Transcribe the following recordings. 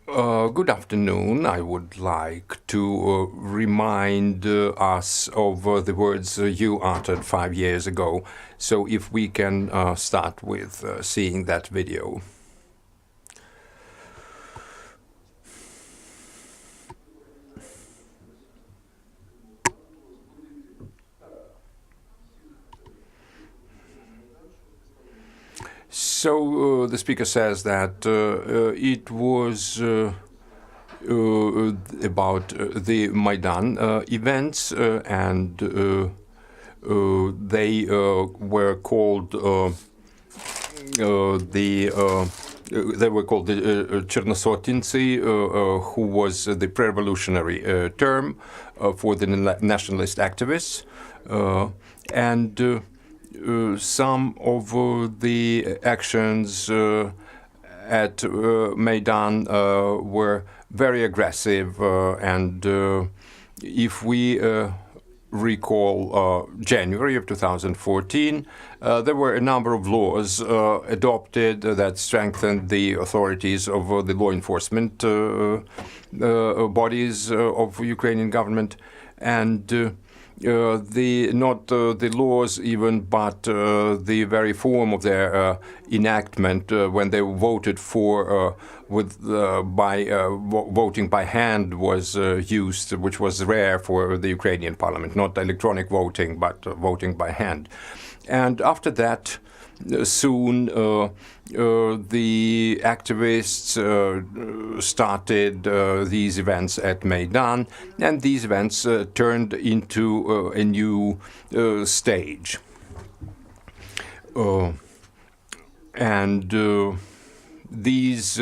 Good afternoon. I would like to remind us of the words you uttered 5 years ago. So if we can start with seeing that video. So the speaker says that it was about the Maidan events and they were called the Chernosotinцы, who was the pre-revolutionary term for the nationalist activists, and some of the actions at Maidan were very aggressive, and if we recall January of 2014, there were a number of laws adopted that strengthened the authorities of the law enforcement bodies of Ukrainian government, and not the laws even, but the very form of their enactment when they voted for voting by hand was used, which was rare for the Ukrainian parliament, not electronic voting, but voting by hand. And after that, soon the activists started these events at Maidan, and these events turned into a new stage. And these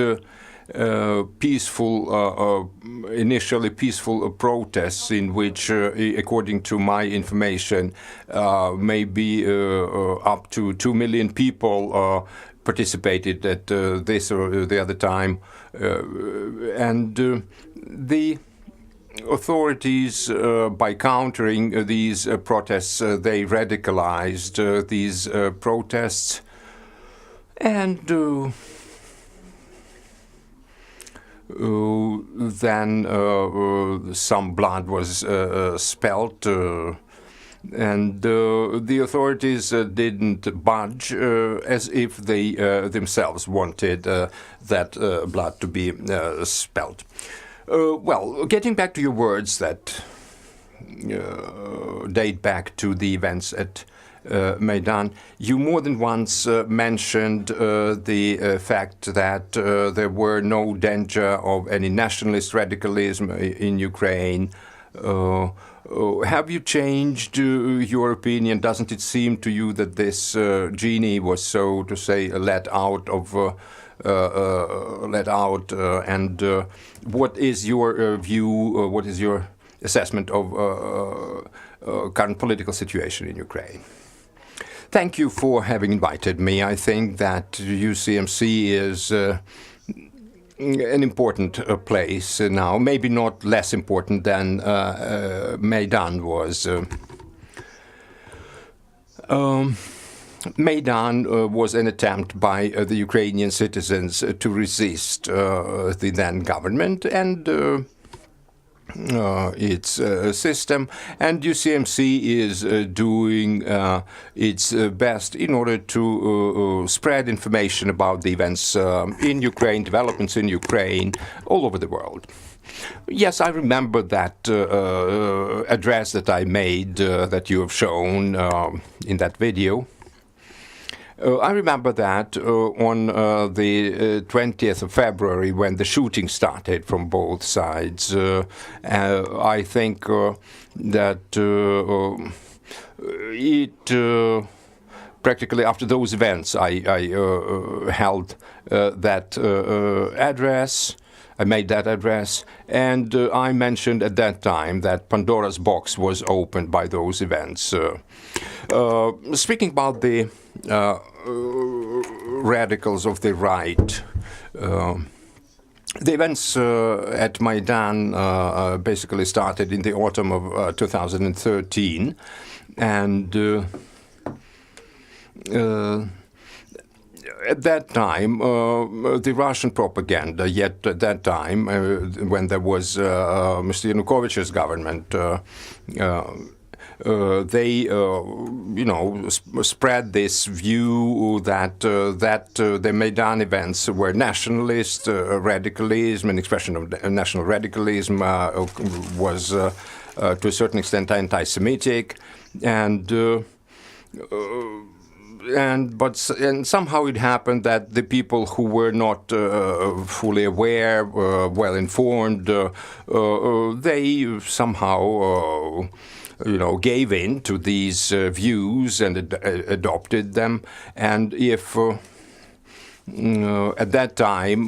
initially peaceful protests, in which, according to my information, maybe up to 2 million people participated at this or the other time, and the authorities, by countering these protests, they radicalized these protests, and then some blood was spilt, and the authorities didn't budge, as if they themselves wanted that blood to be spilt. Well, getting back to your words that date back to the events at Maidan, you more than once mentioned the fact that there were no danger of any nationalist radicalism in Ukraine. Have you changed your opinion? Doesn't it seem to you that this genie was, so to say, let out, and what is your view? What is your assessment of current political situation in Ukraine? Thank you for having invited me. I think that UCMC is an important place now, maybe not less important than Maidan was. Maidan was an attempt by the Ukrainian citizens to resist the then government and its system, and UCMC is doing its best in order to spread information about the events in Ukraine, developments in Ukraine, all over the world. Yes, I remember that address that I made that you have shown in that video. I remember that on the 20th of February, when the shooting started from both sides. I think that practically after those events, I held that address. I made that address, and I mentioned at that time that Pandora's box was opened by those events. Speaking about the radicals of the right, the events at Maidan basically started in the autumn of 2013, and at that time, the Russian propaganda, yet at that time, when there was Mr. Yanukovych's government, they, spread this view that the Maidan events were nationalist radicalism, an expression of national radicalism was to a certain extent anti-Semitic, and somehow it happened that the people who were not fully aware, well informed, they somehow gave in to these views and adopted them. And if at that time,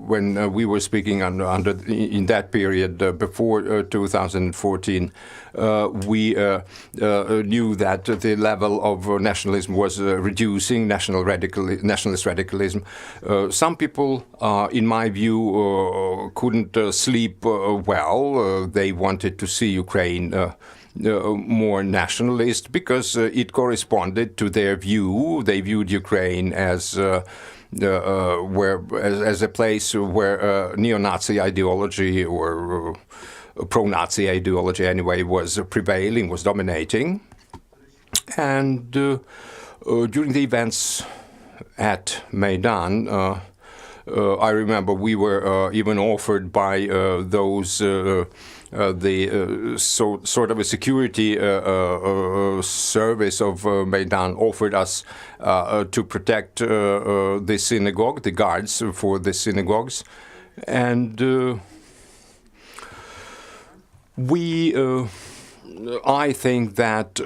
when we were speaking in that period before 2014, we knew that the level of nationalism was reducing, nationalist radicalism. Some people, in my view, couldn't sleep well. They wanted to see Ukraine more nationalist because it corresponded to their view. They viewed Ukraine as a place where neo-Nazi ideology or pro-Nazi ideology anyway was prevailing, was dominating. And during the events at Maidan, I remember we were even offered by those sort of a security service of Maidan offered us to protect the synagogue, the guards for the synagogues, and I think that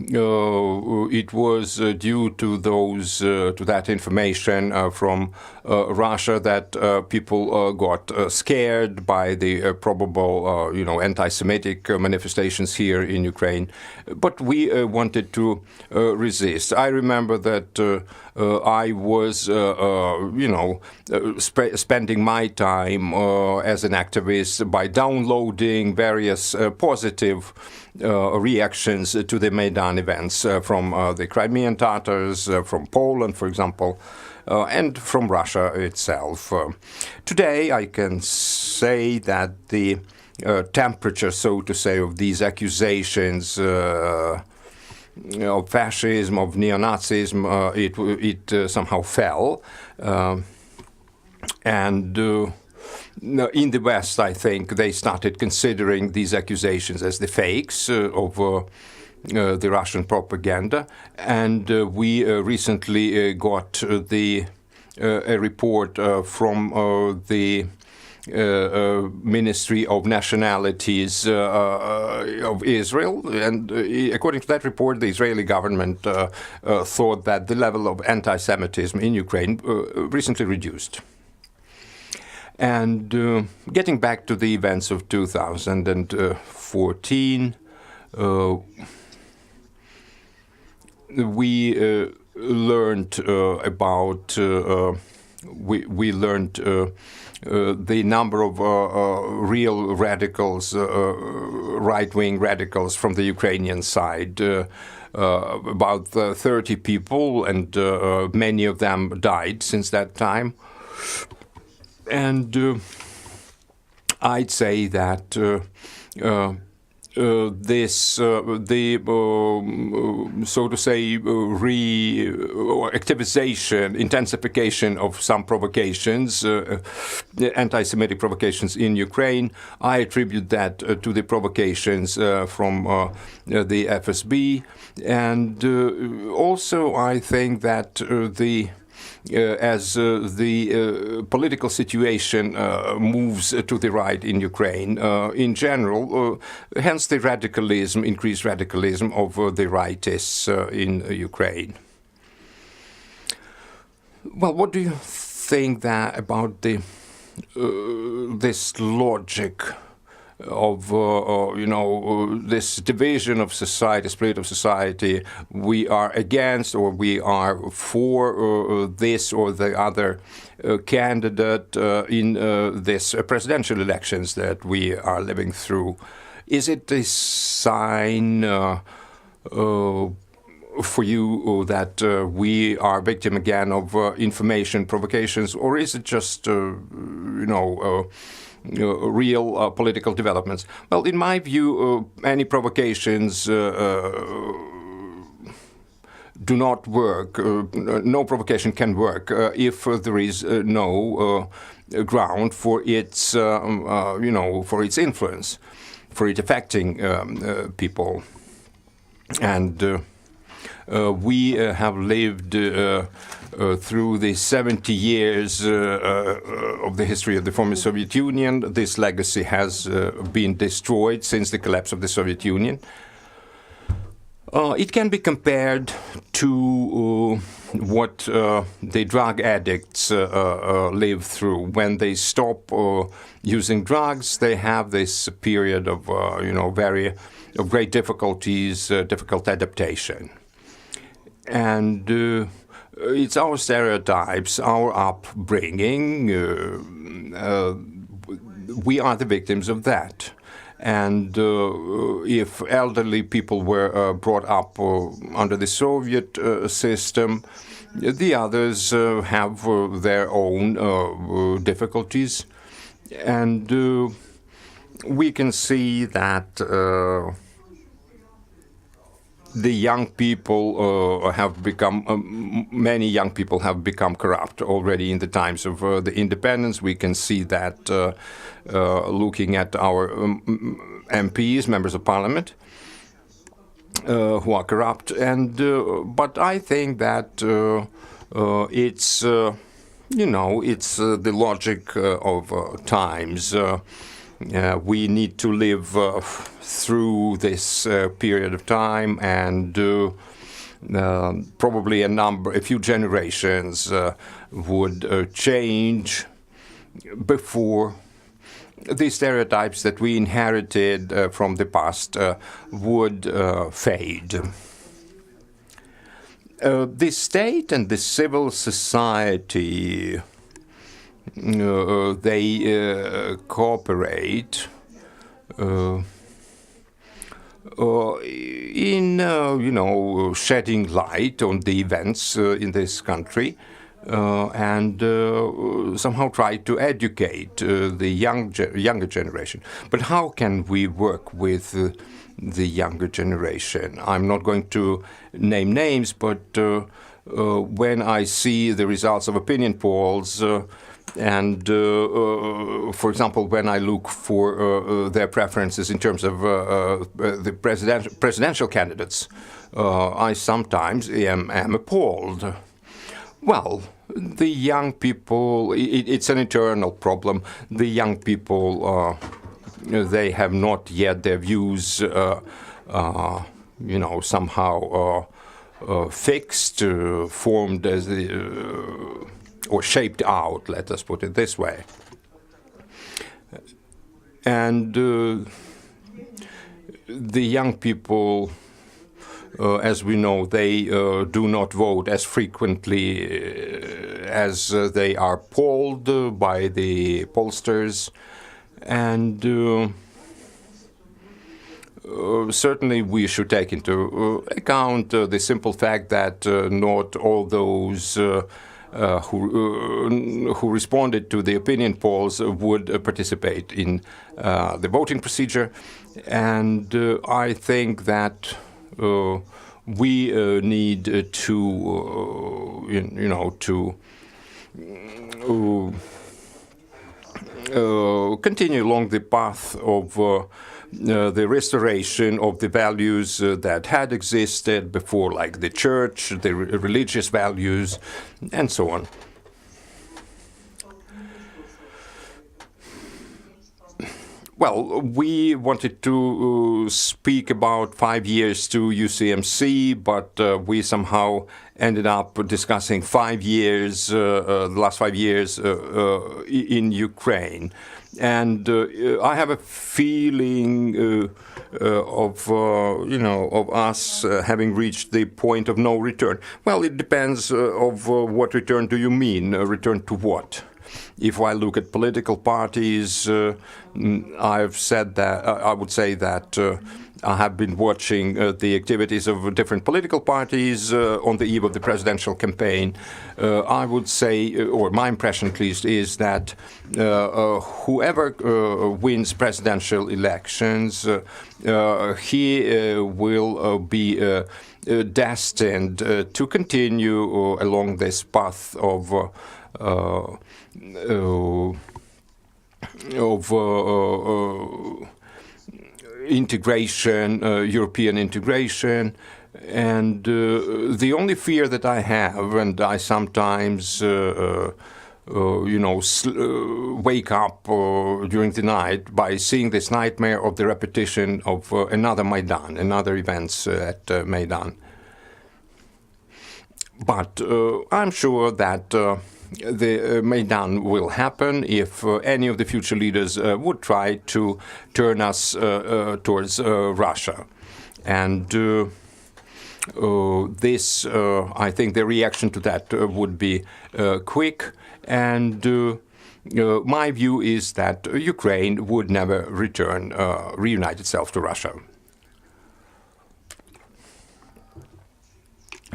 it was due to that information from Russia that people got scared by the probable, anti-Semitic manifestations here in Ukraine. But we wanted to resist. I remember that I was, spending my time as an activist by downloading various positive reactions to the Maidan events from the Crimean Tatars, from Poland, for example, and from Russia itself. Today, I can say that the temperature, so to say, of these accusations of fascism, of neo-Nazism, it somehow fell. And in the West, I think, they started considering these accusations as the fakes of the Russian propaganda. And we recently got a report from the Ministry of Nationalities of Israel, and according to that report, the Israeli government thought that the level of anti-Semitism in Ukraine recently reduced. And getting back to the events of 2014, we learned about the number of real radicals, right-wing radicals from the Ukrainian side, about 30 people, and many of them died since that time. And I'd say that this, so to say, reactivization, intensification of some provocations, anti-Semitic provocations in Ukraine, I attribute that to the provocations from the FSB. And also I think that as the political situation moves to the right in Ukraine, in general, hence the radicalism, increased radicalism of the rightists in Ukraine. Well, what do you think about this logic of this division of society, split of society? We are against or we are for this or the other candidate in this presidential elections that we are living through. Is it a sign for you that we are victim again of information provocations, or is it just, real political developments? Well, in my view, any provocations do not work. No provocation can work if there is no ground for its, for its influence, for it affecting people. And we have lived through the 70 years of the history of the former Soviet Union. This legacy has been destroyed since the collapse of the Soviet Union. It can be compared to what the drug addicts live through. When they stop using drugs, they have this period of, of great difficulties, difficult adaptation. And it's our stereotypes, our upbringing. We are the victims of that. And if elderly people were brought up under the Soviet system, the others have their own difficulties. And we can see that the young people have become, many young people have become corrupt already in the times of the independence. We can see that looking at our MPs, members of parliament, who are corrupt. And but I think that it's, it's the logic of times. We need to live through this period of time, and probably a few generations would change before the stereotypes that we inherited from the past would fade. The state and the civil society, they cooperate in, shedding light on the events in this country, and somehow try to educate the younger generation. But how can we work with the younger generation? I'm not going to name names, but when I see the results of opinion polls, and, for example, when I look for their preferences in terms of the presidential candidates, I sometimes am appalled. Well, the young people, it's an internal problem. The young people, they have not yet their views, somehow fixed, formed as or shaped out, let us put it this way. And the young people, as we know, they do not vote as frequently as they are polled by the pollsters. And certainly we should take into account the simple fact that not all those who responded to the opinion polls would participate in the voting procedure. And I think that we need to, continue along the path of the restoration of the values that had existed before, like the church, the religious values, and so on. Well, we wanted to speak about 5 years to UCMC, but we somehow ended up discussing 5 years, the last 5 years in Ukraine. And I have a feeling of us having reached the point of no return. Well, it depends of what return do you mean? Return to what? If I look at political parties, I've said that I would say that I have been watching the activities of different political parties on the eve of the presidential campaign. I would say, or my impression at least, is that whoever wins presidential elections, he will be destined to continue along this path of integration, European integration, and the only fear that I have, and I sometimes, wake up during the night by seeing this nightmare of the repetition of another Maidan, another events at Maidan. But I'm sure that the Maidan will happen if any of the future leaders would try to turn us towards Russia. And this, I think the reaction to that would be quick. And my view is that Ukraine would never reunite itself to Russia.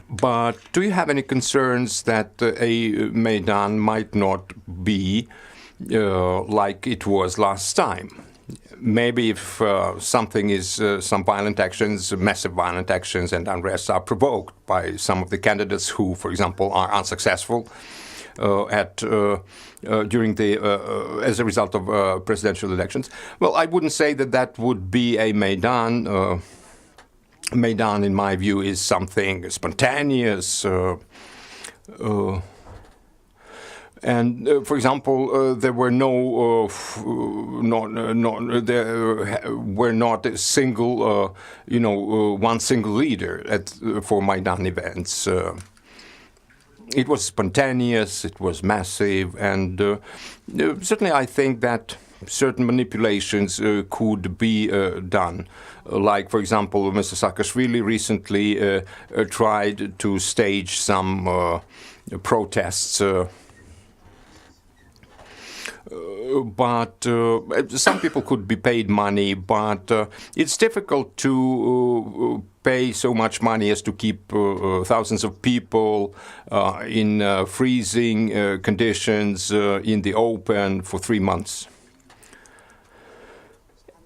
But do you have any concerns that a Maidan might not be like it was last time? Maybe if something is, some violent actions, massive violent actions and unrest are provoked by some of the candidates who, for example, are unsuccessful during the as a result of presidential elections. Well, I wouldn't say that that would be a Maidan. Maidan, in my view, is something spontaneous. And for example, there were not a single, one single leader for Maidan events. It was spontaneous, it was massive, and certainly I think that certain manipulations could be done. Like, for example, Mr. Saakashvili recently tried to stage some protests, but some people could be paid money, but it's difficult to pay so much money as to keep thousands of people in freezing conditions in the open for 3 months.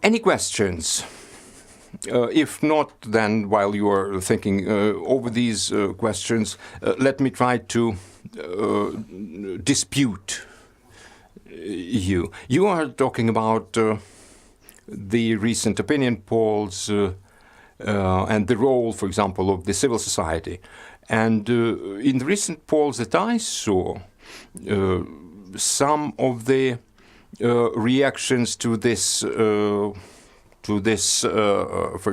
Any questions? If not, then while you are thinking over these questions, let me try to dispute you. You are talking about the recent opinion polls and the role, for example, of the civil society. And in the recent polls that I saw, some of the reactions to this, for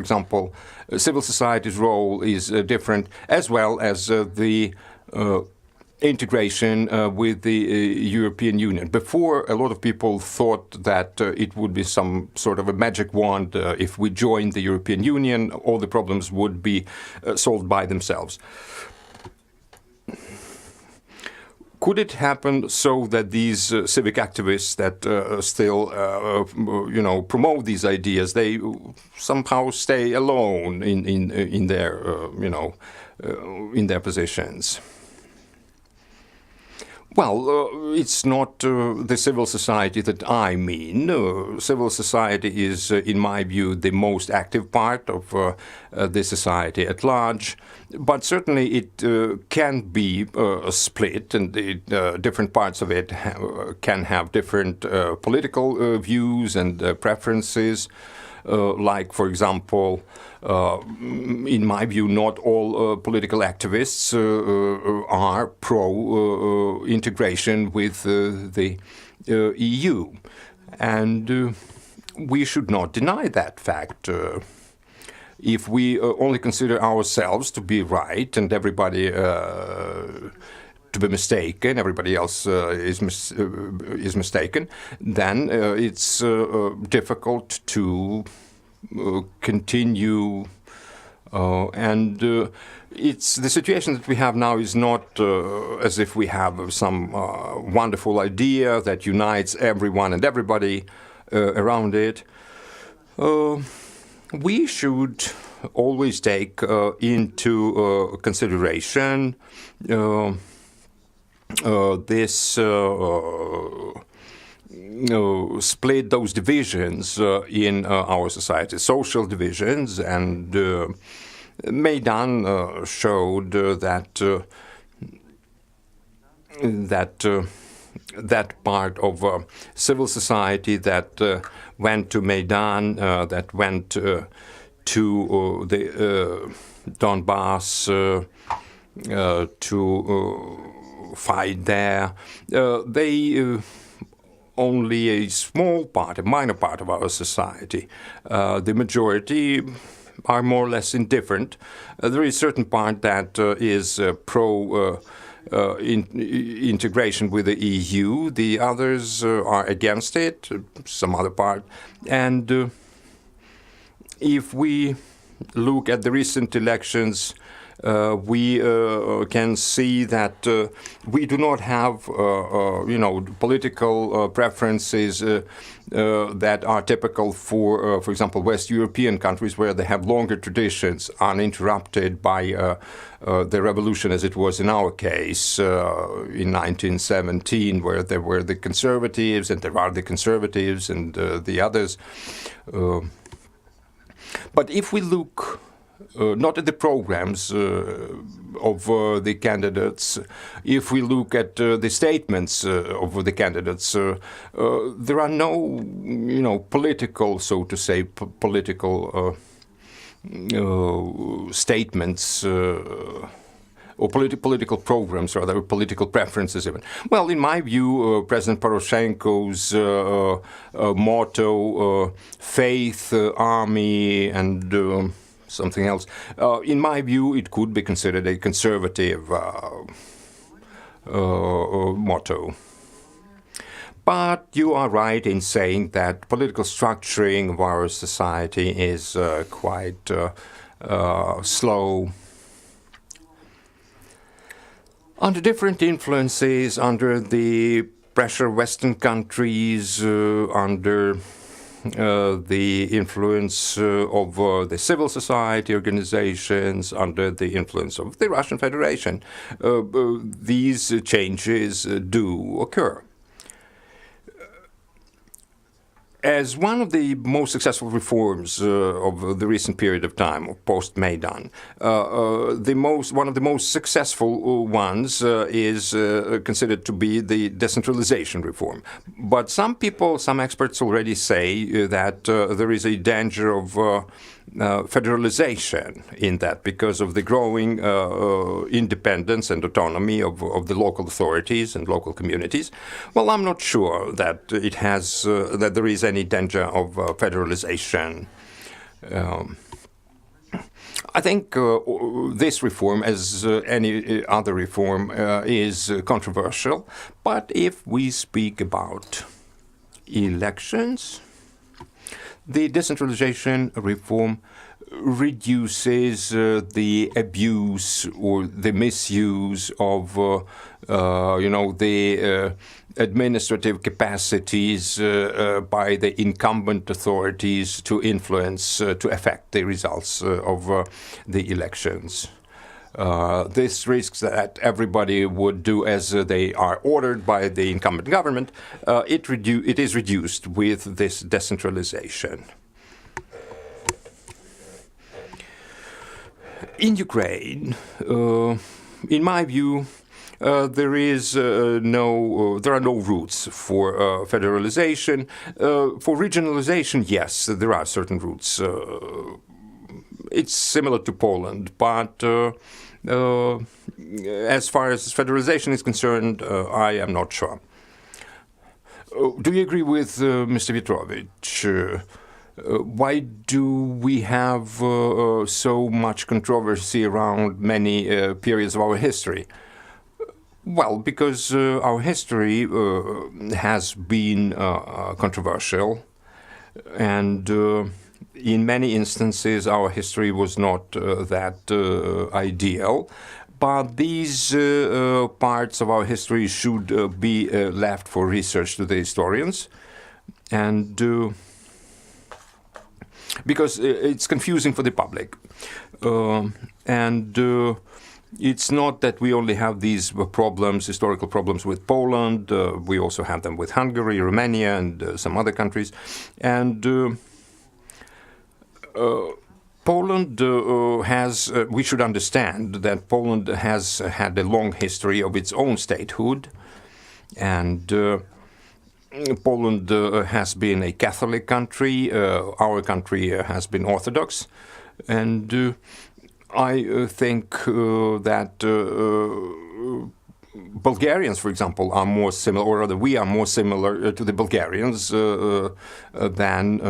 example, civil society's role is different, as well as the integration with the European Union. Before, a lot of people thought that it would be some sort of a magic wand. If we joined the European Union, all the problems would be solved by themselves. Could it happen so that these civic activists that still, promote these ideas, they somehow stay alone in their, in their positions? Well, it's not the civil society that I mean. Civil society is, in my view, the most active part of the society at large. But certainly it can be split, and different parts of it can have different political views and preferences. Like, for example, in my view, not all political activists are pro-integration with the EU. And we should not deny that fact. If we only consider ourselves to be right and everybody to be mistaken, everybody else is mistaken, then it's difficult to continue It's the situation that we have now is not as if we have some wonderful idea that unites everyone and everybody around it. We should always take into consideration this split those divisions in our society, social divisions, and Maidan showed that part of civil society that went to Maidan, that went to the Donbass to fight there, they only a small part, a minor part of our society. The majority are more or less indifferent. There is a certain part that is pro integration with the EU. The others are against it, some other part. And if we look at the recent elections, we can see that we do not have, political preferences that are typical for example, West European countries, where they have longer traditions, uninterrupted by the revolution, as it was in our case in 1917, where there were the conservatives, and there are the conservatives and the others. But if we look not at the programs of the candidates, if we look at the statements of the candidates, there are no, political, so to say, political statements or political programs, rather, political preferences even. Well, in my view, President Poroshenko's motto, faith, army, and something else, in my view, it could be considered a conservative motto. But you are right in saying that political structuring of our society is quite slow. Under different influences, under the pressure of Western countries, under the influence of the civil society organizations, under the influence of the Russian Federation, these changes do occur. As one of the most successful reforms of the recent period of time, of post-Maidan, one of the most successful ones is considered to be the decentralization reform. But some people, some experts already say that there is a danger of federalization in that, because of the growing independence and autonomy of the local authorities and local communities. Well, I'm not sure that it has that there is any danger of federalization. I think this reform, as any other reform, is controversial. But if we speak about elections, the decentralization reform reduces the abuse or the misuse of, the administrative capacities by the incumbent authorities to influence, to affect the results of the elections. This risks that everybody would do as they are ordered by the incumbent government. It is reduced with this decentralization. In Ukraine, in my view, there are no roots for federalization. For regionalization, yes, there are certain roots. It's similar to Poland, but as far as federalization is concerned, I am not sure. Do you agree with Mr. Petrovich? Why do we have so much controversy around many periods of our history? Well, because our history has been controversial, and In many instances, our history was not that ideal, but these parts of our history should be left for research to the historians, and because it's confusing for the public. It's not that we only have these problems, historical problems with Poland. We also have them with Hungary, Romania, and some other countries. And Poland has, we should understand that Poland has had a long history of its own statehood. And Poland has been a Catholic country. Our country has been Orthodox. And I think that Bulgarians, for example, are more similar, or rather we are more similar to the Bulgarians than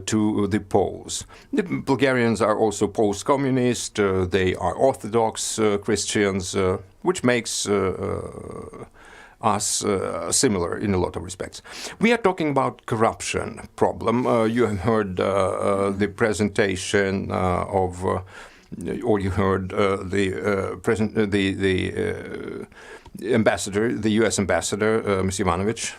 to the Poles. The Bulgarians are also post-communist, they are Orthodox Christians, which makes us similar in a lot of respects. We are talking about corruption problem. You have heard the presentation of or you heard the ambassador, the U.S. ambassador, Ms. Ivanovich.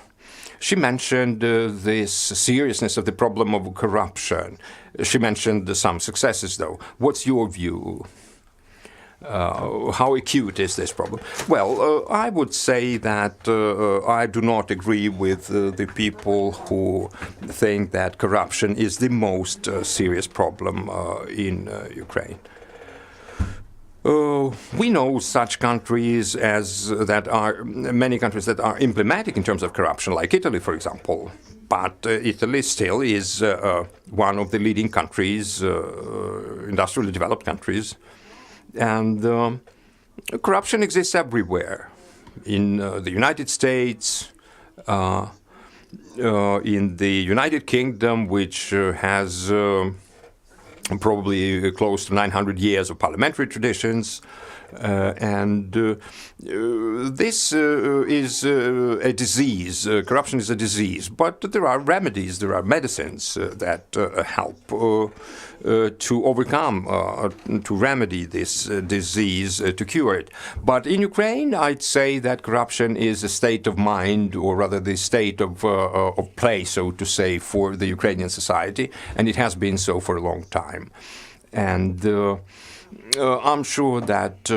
She mentioned this seriousness of the problem of corruption. She mentioned some successes, though. What's your view? How acute is this problem? Well, I would say that I do not agree with the people who think that corruption is the most serious problem in Ukraine. We know such countries as that are, many countries that are emblematic in terms of corruption, like Italy, for example. But Italy still is one of the leading countries, industrially developed countries. And corruption exists everywhere. In the United States, in the United Kingdom, which has probably close to 900 years of parliamentary traditions. This is a disease. Corruption is a disease, but there are remedies, there are medicines that help to overcome, to remedy this disease, to cure it. But in Ukraine, I'd say that corruption is a state of mind, or rather the state of play, so to say, for the Ukrainian society, and it has been so for a long time. And I'm sure that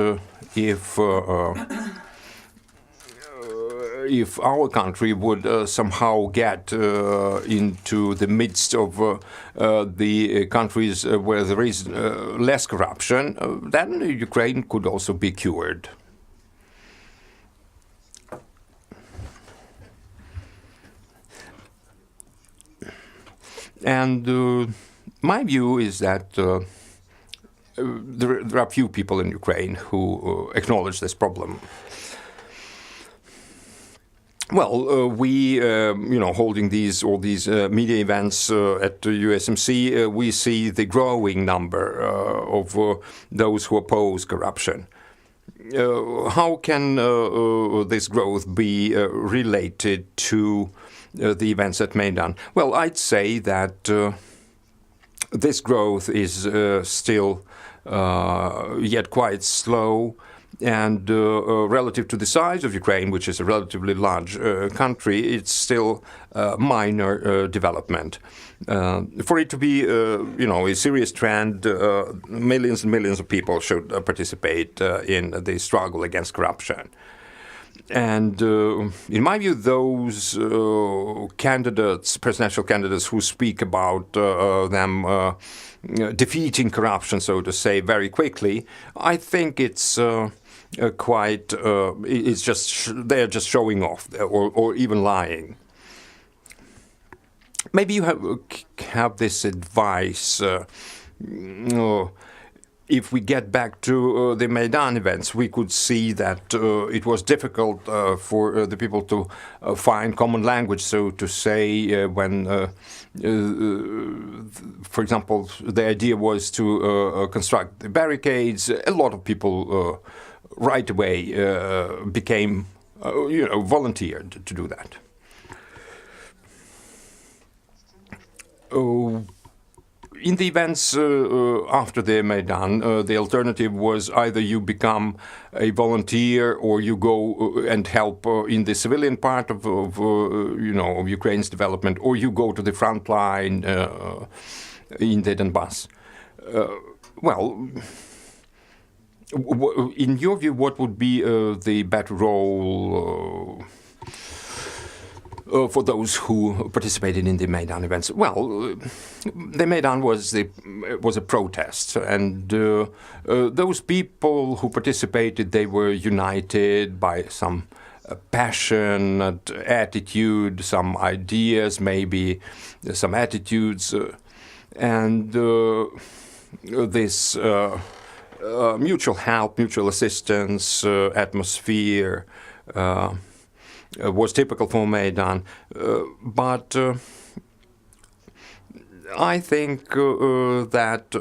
if our country would somehow get into the midst of the countries where there is less corruption, then Ukraine could also be cured. And my view is that there are few people in Ukraine who acknowledge this problem. Well, we, holding all these media events at UCMC, we see the growing number of those who oppose corruption. How can this growth be related to the events at Maidan? Well, I'd say that this growth is still yet quite slow, and relative to the size of Ukraine, which is a relatively large country, it's still minor development. For it to be, a serious trend, millions and millions of people should participate in the struggle against corruption. And in my view, those candidates, presidential candidates who speak about them defeating corruption, so to say, very quickly, I think it's it's just they're just showing off or even lying. Maybe you have this advice. If we get back to the Maidan events, we could see that it was difficult for the people to find common language, so to say, when, for example, the idea was to construct the barricades. A lot of people right away became, volunteered to do that. in the events after the Maidan, the alternative was either you become a volunteer or you go and help in the civilian part of Ukraine's development, or you go to the front line in the Donbass. Well, in your view, what would be the better role for those who participated in the Maidan events? Well, the Maidan was a protest, and those people who participated, they were united by some passionate attitude, some ideas, maybe some attitudes, and this mutual help, mutual assistance atmosphere was typical for Maidan, but I think that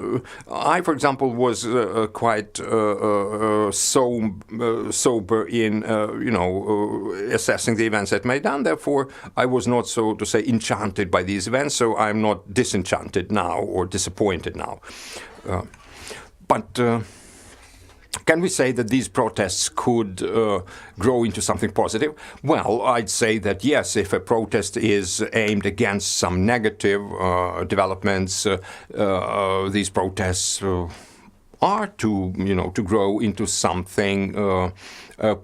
I, for example, was quite sober in, assessing the events at Maidan. Therefore, I was not, so to say, enchanted by these events, so I'm not disenchanted now or disappointed now. But can we say that these protests could grow into something positive? Well, I'd say that yes, if a protest is aimed against some negative developments, these protests are to grow into something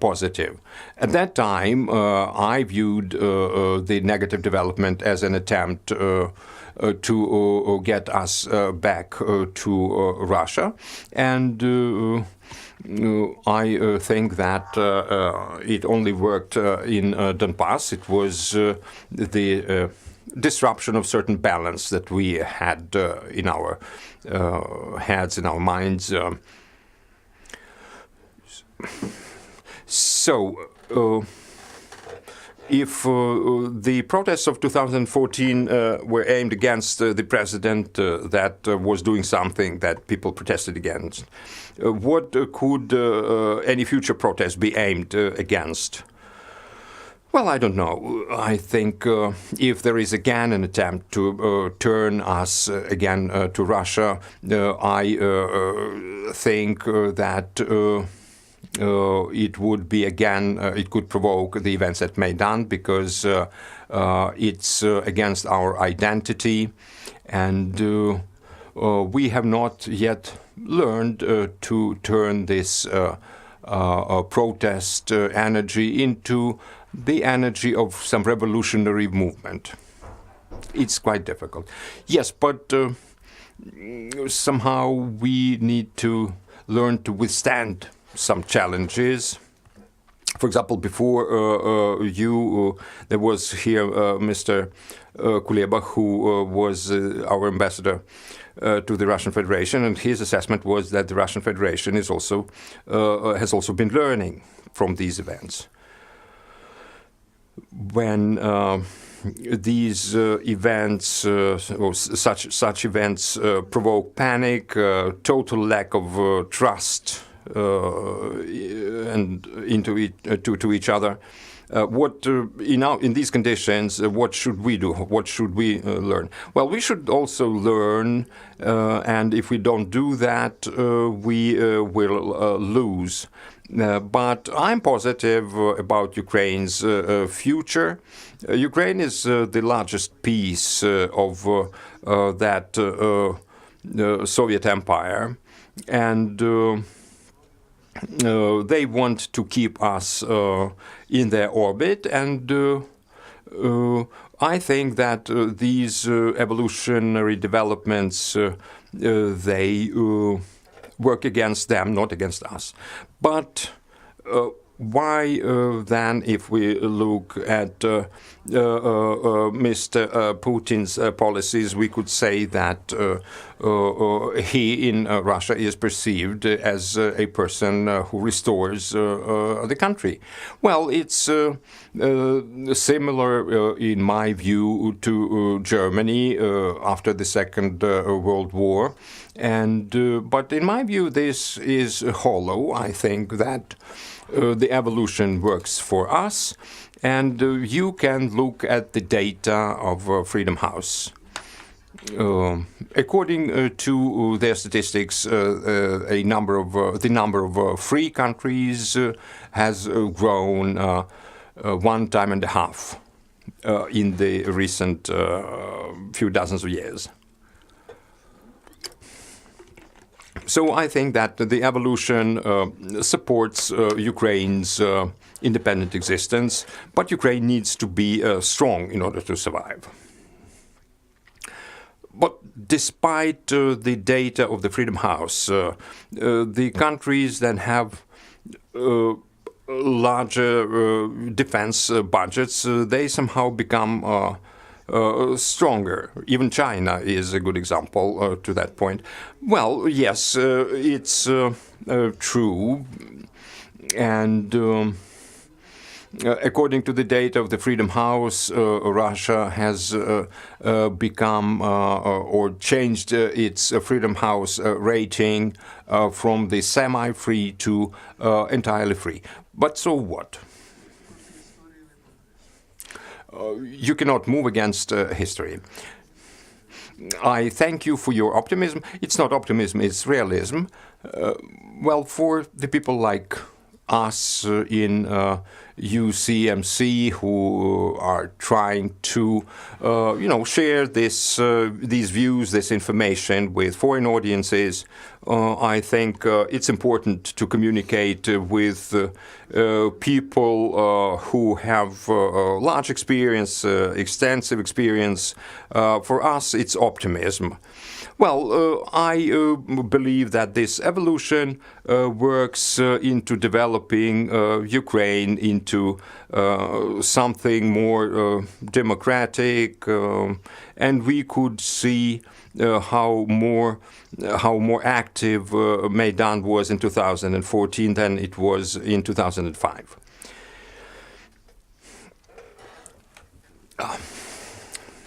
positive. At that time, I viewed the negative development as an attempt to get us back to Russia, and I think that it only worked in Donbass. It was the disruption of certain balance that we had in our heads, in our minds. If the protests of 2014 were aimed against the president that was doing something that people protested against, what could any future protest be aimed against? Well, I don't know. I think if there is again an attempt to turn us again to Russia, I think that it would be again, it could provoke the events at Maidan, because it's against our identity, and we have not yet learned to turn this protest energy into the energy of some revolutionary movement. It's quite difficult. Yes, but somehow we need to learn to withstand some challenges. For example, before there was here Mr. Kuleba, who was our ambassador to the Russian Federation, and his assessment was that the Russian Federation is also has also been learning from these events. When these events or such events provoke panic, total lack of trust and into each other. In these conditions, what should we do? What should we learn? Well, we should also learn, and if we don't do that, we will lose. But I'm positive about Ukraine's future. Ukraine is the largest piece of that Soviet Empire, and they want to keep us in their orbit, and I think that these evolutionary developments, they work against them, not against us. But why then, if we look at Mr. Putin's policies, we could say that he in Russia is perceived as a person who restores the country. Well, it's similar, in my view, to Germany after the Second World War. And but in my view, this is hollow. I think that the evolution works for us, and you can look at the data of Freedom House. According to their statistics, the number of free countries has grown 1.5 times in the recent few dozens of years. So I think that the evolution supports Ukraine's independent existence, but Ukraine needs to be strong in order to survive. But despite the data of the Freedom House, the countries that have larger defense budgets, they somehow become stronger. Even China is a good example to that point. Well, yes, it's true. And according to the data of the Freedom House, Russia has become or changed its Freedom House rating from the semi-free to entirely free. But so what? You cannot move against history. I thank you for your optimism. It's not optimism, it's realism. Well, for the people like us in UCMC who are trying to, share these views, this information with foreign audiences, I think it's important to communicate with people who have large experience, extensive experience. For us, it's optimism. Well, I believe that this evolution works into developing Ukraine into something more democratic, and we could see how more active Maidan was in 2014 than it was in 2005.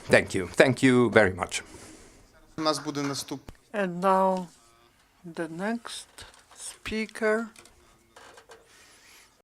Thank you very much. And now the next speaker